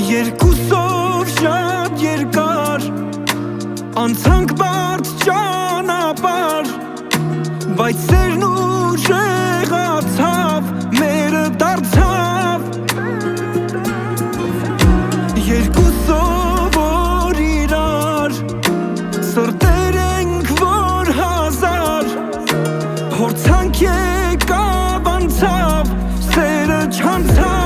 Երկուսով շատ երկար անցանք բարդ ճանապարհ, բայց սերն ուժեղացավ, մերը դարձավ։ Երկուսով որ իրար սրտեր ենք որ հազար, հորցանք եկավ անցավ, սերը չանցավ։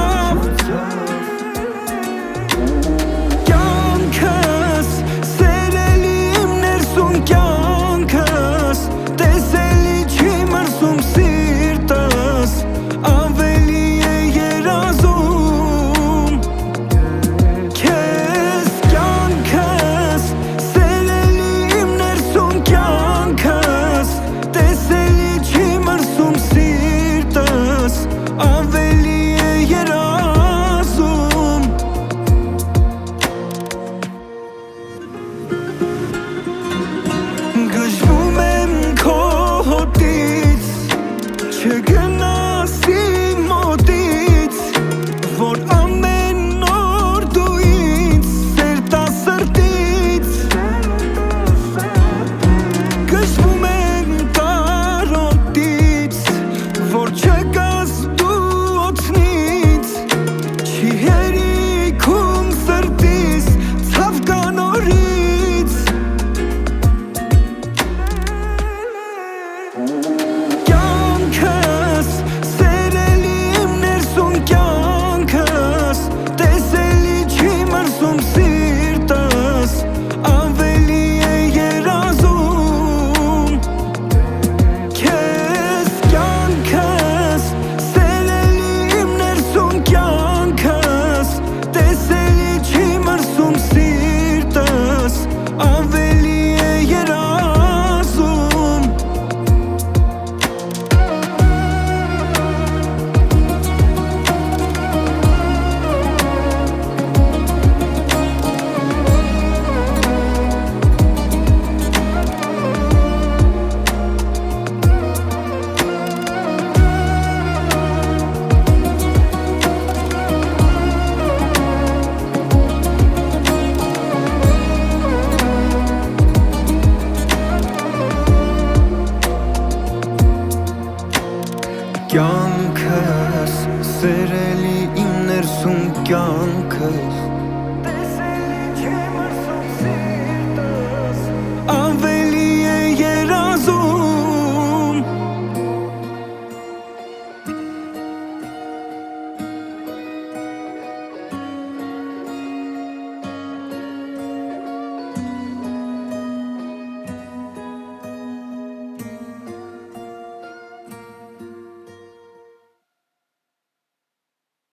Չգնաս իմ մոտից, որ ամեն օր դու ինձ սեր տաս սրտից։ Գժվում եմ կարոտից, որ չգաս դու օդնից, չի հերիքում սրտիս ցավ կա նորից։ Կյանքս, սերելի իմ ներսում կյանքս, տեսելի չի մրսում սիրտս,